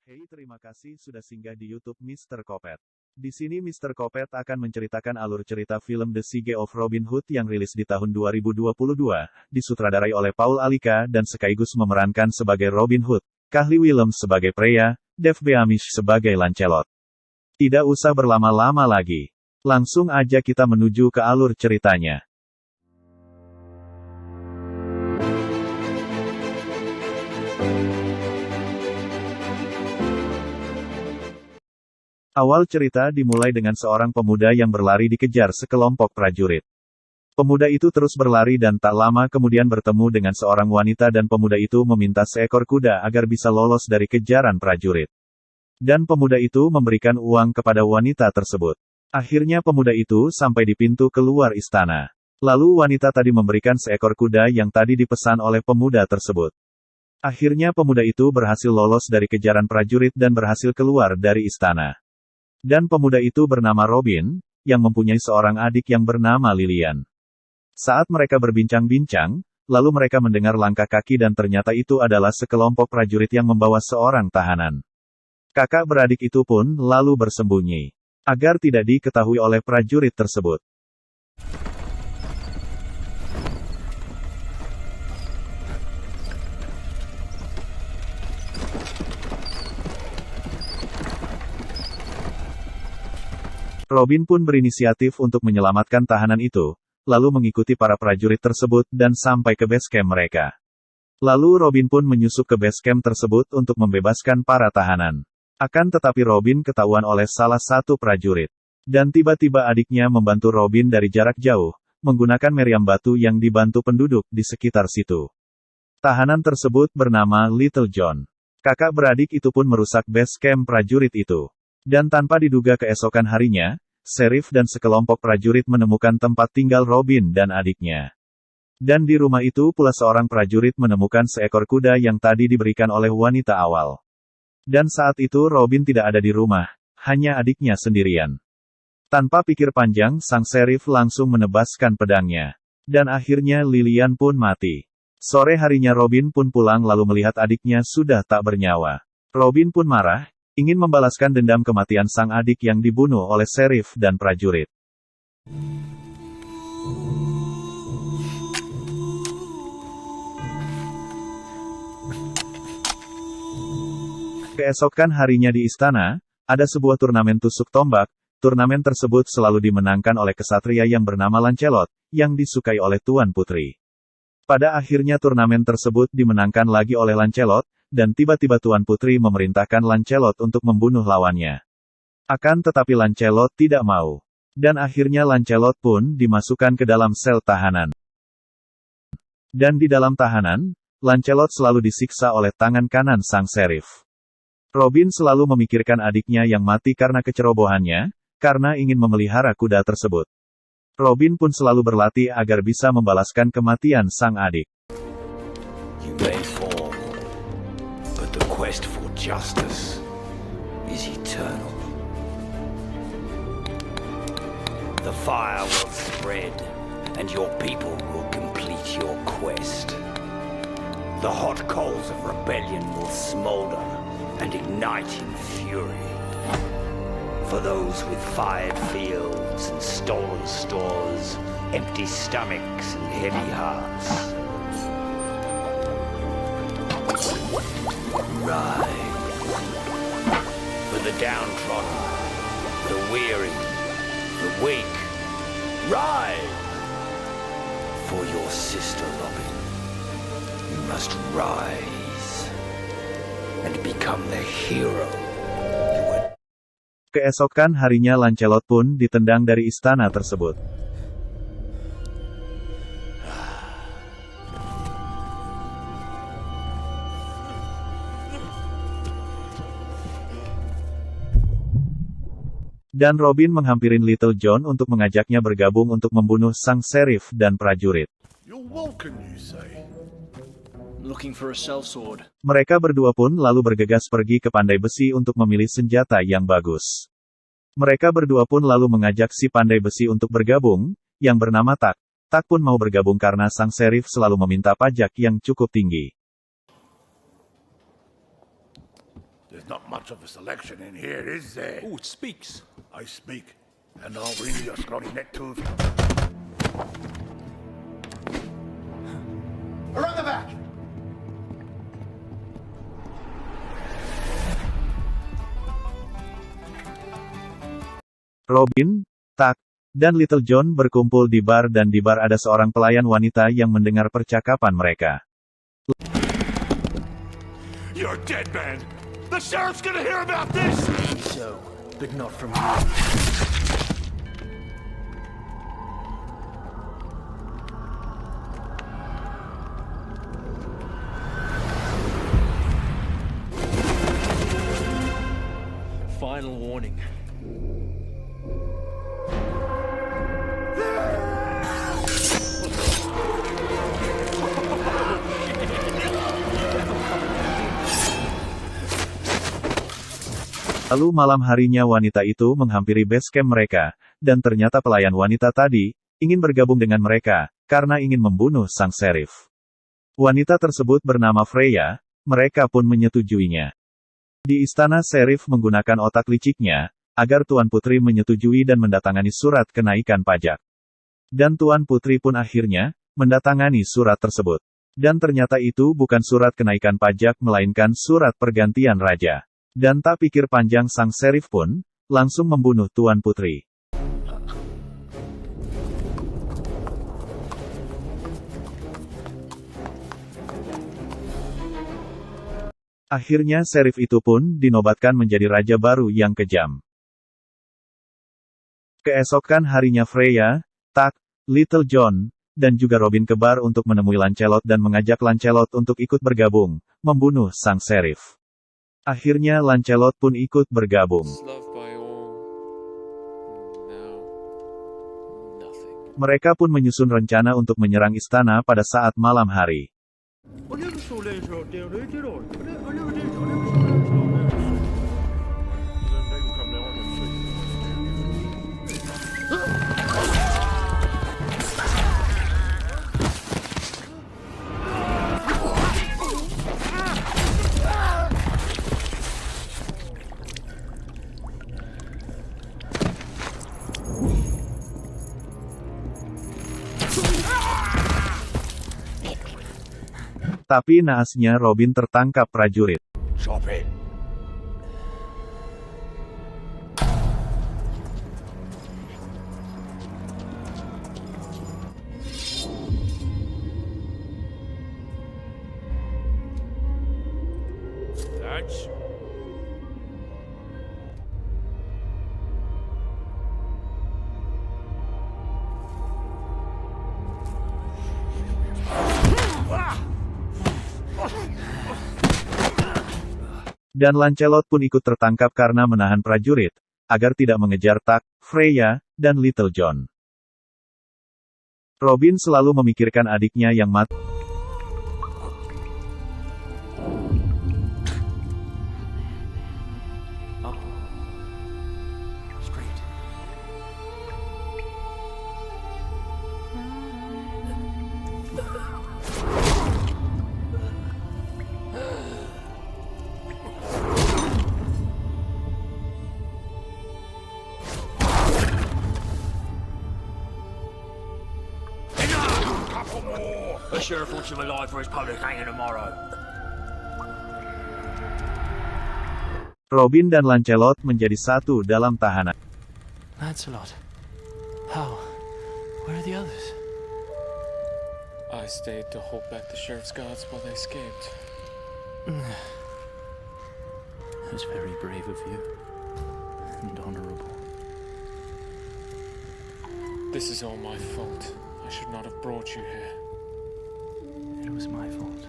Hey, terima kasih sudah singgah di YouTube Mr. Kopet. Di sini Mr. Kopet akan menceritakan alur cerita film The Siege of Robin Hood yang rilis di tahun 2022, disutradarai oleh Paul Alika dan sekaligus memerankan sebagai Robin Hood, Kahli Williams sebagai Freya, Dave Beamish sebagai Lancelot. Tidak usah berlama-lama lagi. Langsung aja kita menuju ke alur ceritanya. Awal cerita dimulai dengan seorang pemuda yang berlari dikejar sekelompok prajurit. Pemuda itu terus berlari dan tak lama kemudian bertemu dengan seorang wanita dan pemuda itu meminta seekor kuda agar bisa lolos dari kejaran prajurit. Dan pemuda itu memberikan uang kepada wanita tersebut. Akhirnya pemuda itu sampai di pintu keluar istana. Lalu wanita tadi memberikan seekor kuda yang tadi dipesan oleh pemuda tersebut. Akhirnya pemuda itu berhasil lolos dari kejaran prajurit dan berhasil keluar dari istana. Dan pemuda itu bernama Robin, yang mempunyai seorang adik yang bernama Lilian. Saat mereka berbincang-bincang, lalu mereka mendengar langkah kaki dan ternyata itu adalah sekelompok prajurit yang membawa seorang tahanan. Kakak beradik itu pun lalu bersembunyi, agar tidak diketahui oleh prajurit tersebut. Robin pun berinisiatif untuk menyelamatkan tahanan itu, lalu mengikuti para prajurit tersebut dan sampai ke base camp mereka. Lalu Robin pun menyusup ke base camp tersebut untuk membebaskan para tahanan. Akan tetapi Robin ketahuan oleh salah satu prajurit. Dan tiba-tiba adiknya membantu Robin dari jarak jauh, menggunakan meriam batu yang dibantu penduduk di sekitar situ. Tahanan tersebut bernama Little John. Kakak beradik itu pun merusak base camp prajurit itu. Dan tanpa diduga keesokan harinya, Sheriff dan sekelompok prajurit menemukan tempat tinggal Robin dan adiknya. Dan di rumah itu pula seorang prajurit menemukan seekor kuda yang tadi diberikan oleh wanita awal. Dan saat itu Robin tidak ada di rumah, hanya adiknya sendirian. Tanpa pikir panjang sang Sheriff langsung menebaskan pedangnya. Dan akhirnya Lilian pun mati. Sore harinya Robin pun pulang lalu melihat adiknya sudah tak bernyawa. Robin pun marah, ingin membalaskan dendam kematian sang adik yang dibunuh oleh Sheriff dan prajurit. Keesokan harinya di istana, ada sebuah turnamen tusuk tombak. Turnamen tersebut selalu dimenangkan oleh kesatria yang bernama Lancelot, yang disukai oleh Tuan Putri. Pada akhirnya turnamen tersebut dimenangkan lagi oleh Lancelot, dan tiba-tiba Tuan Putri memerintahkan Lancelot untuk membunuh lawannya. Akan tetapi Lancelot tidak mau. Dan akhirnya Lancelot pun dimasukkan ke dalam sel tahanan. Dan di dalam tahanan, Lancelot selalu disiksa oleh tangan kanan sang Sheriff. Robin selalu memikirkan adiknya yang mati karena kecerobohannya, karena ingin memelihara kuda tersebut. Robin pun selalu berlatih agar bisa membalaskan kematian sang adik. The quest for justice is eternal. The fire will spread, and your people will complete your quest. The hot coals of rebellion will smolder and ignite in fury. For those with fired fields and stolen stores, empty stomachs and heavy hearts, rise. For the downtrodden, the weary, the weak, rise. For your sister Robin, you must rise and become the hero you were. Keesokan harinya Lancelot pun ditendang dari istana tersebut. Dan Robin menghampirin Little John untuk mengajaknya bergabung untuk membunuh sang Sheriff dan prajurit. Mereka berdua pun lalu bergegas pergi ke Pandai Besi untuk memilih senjata yang bagus. Mereka berdua pun lalu mengajak si Pandai Besi untuk bergabung, yang bernama Tak. Tak pun mau bergabung karena sang Sheriff selalu meminta pajak yang cukup tinggi. There's not much of a selection in here, is there? Oh, it speaks. I speak, and I'll bring you your scrawny neck tooth. Around the back! Robin, Tak, dan Little John berkumpul di bar dan di bar ada seorang pelayan wanita yang mendengar percakapan mereka. You're dead, man! The sheriff's gonna hear about this! So, but not from you. Final warning. Lalu malam harinya wanita itu menghampiri base camp mereka, dan ternyata pelayan wanita tadi, ingin bergabung dengan mereka, karena ingin membunuh sang sheriff. Wanita tersebut bernama Freya, mereka pun menyetujuinya. Di istana sheriff menggunakan otak liciknya, agar Tuan Putri menyetujui dan mendatangani surat kenaikan pajak. Dan Tuan Putri pun akhirnya, mendatangani surat tersebut. Dan ternyata itu bukan surat kenaikan pajak melainkan surat pergantian raja. Dan tak pikir panjang sang sheriff pun, langsung membunuh Tuan Putri. Akhirnya sheriff itu pun dinobatkan menjadi raja baru yang kejam. Keesokan harinya Freya, Tak, Little John, dan juga Robin ke bar untuk menemui Lancelot dan mengajak Lancelot untuk ikut bergabung, membunuh sang sheriff. Akhirnya Lancelot pun ikut bergabung. Mereka pun menyusun rencana untuk menyerang istana pada saat malam hari. Tapi naasnya Robin tertangkap prajurit. Stop it. That's... Dan Lancelot pun ikut tertangkap karena menahan prajurit, agar tidak mengejar Tak, Freya, dan Little John. Robin selalu memikirkan adiknya yang mati. The sheriff wants him alive for his public hanging tomorrow. Robin dan Lancelot menjadi satu dalam tahanan. Lancelot. How? Where are the others? I stayed to hold back the sheriff's guards while they escaped. That was very brave of you. And honorable. This is all my fault. I should not have brought you here. It was my fault.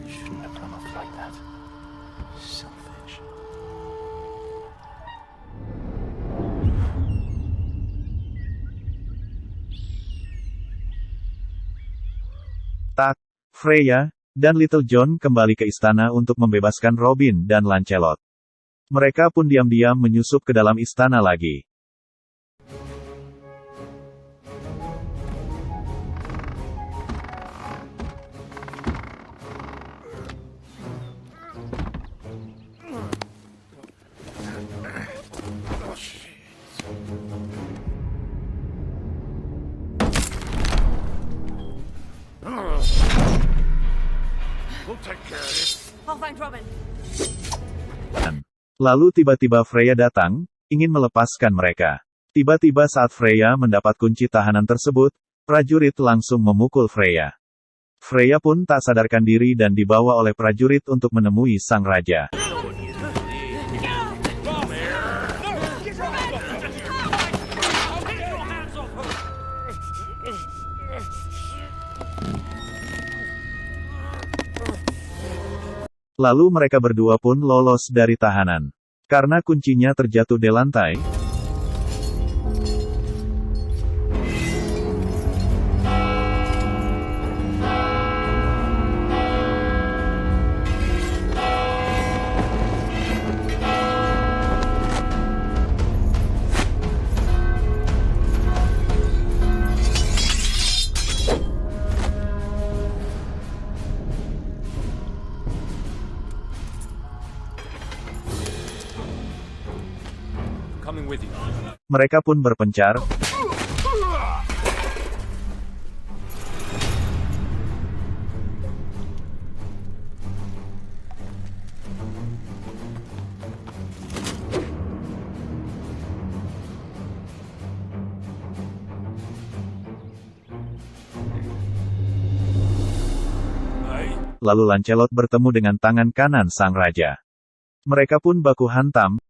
You shouldn't have come off like that. Selfish. Tak, Freya, dan Little John kembali ke istana untuk membebaskan Robin dan Lancelot. Mereka pun diam-diam menyusup ke dalam istana lagi. find Robin. Lalu tiba-tiba Freya datang, ingin melepaskan mereka. Tiba-tiba saat Freya mendapat kunci tahanan tersebut, prajurit langsung memukul Freya. Freya pun tak sadarkan diri dan dibawa oleh prajurit untuk menemui sang raja. Lalu mereka berdua pun lolos dari tahanan. Karena kuncinya terjatuh di lantai, Coming with you. mereka pun berpencar, lalu Lancelot bertemu dengan tangan kanan sang raja. Mereka pun baku hantam,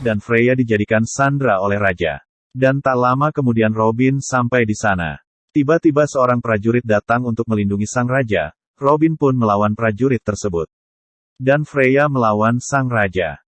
dan Freya dijadikan sandra oleh raja. Dan tak lama kemudian Robin sampai di sana. Tiba-tiba seorang prajurit datang untuk melindungi sang raja. Robin pun melawan prajurit tersebut. Dan Freya melawan sang raja.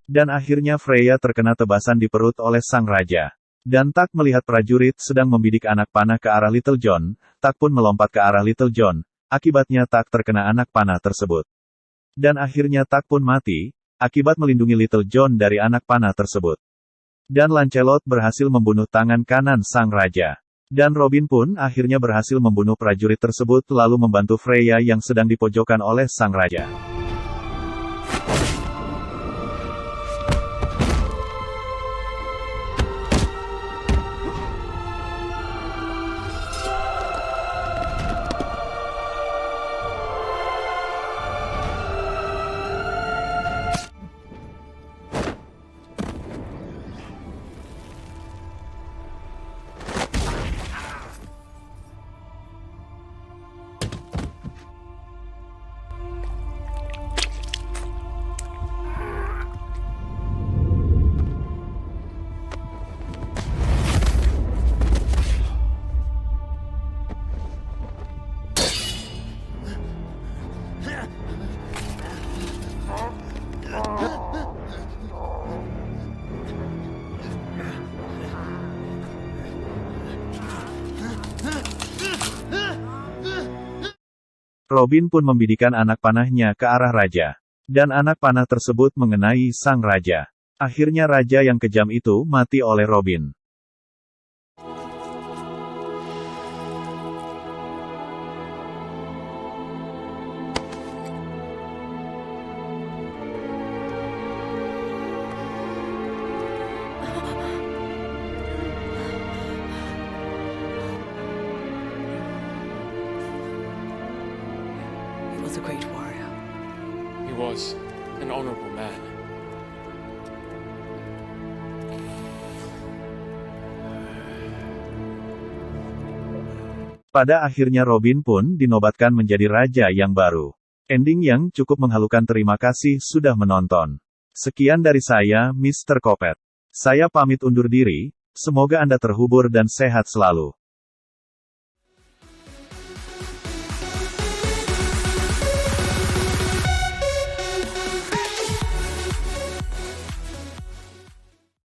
Dan akhirnya Freya terkena tebasan di perut oleh sang raja. Dan Tak melihat prajurit sedang membidik anak panah ke arah Little John, Tak pun melompat ke arah Little John, akibatnya Tak terkena anak panah tersebut. Dan akhirnya Tak pun mati, akibat melindungi Little John dari anak panah tersebut. Dan Lancelot berhasil membunuh tangan kanan sang raja. Dan Robin pun akhirnya berhasil membunuh prajurit tersebut lalu membantu Freya yang sedang dipojokkan oleh sang raja. Robin pun membidikan anak panahnya ke arah raja. Dan anak panah tersebut mengenai sang raja. Akhirnya raja yang kejam itu mati oleh Robin. He was a great warrior. He was an honorable man. Pada akhirnya Robin pun dinobatkan menjadi raja yang baru. Ending yang cukup menghalukan. Terima kasih sudah menonton. Sekian dari saya, Mr. Kopet. Saya pamit undur diri, semoga Anda terhibur dan sehat selalu.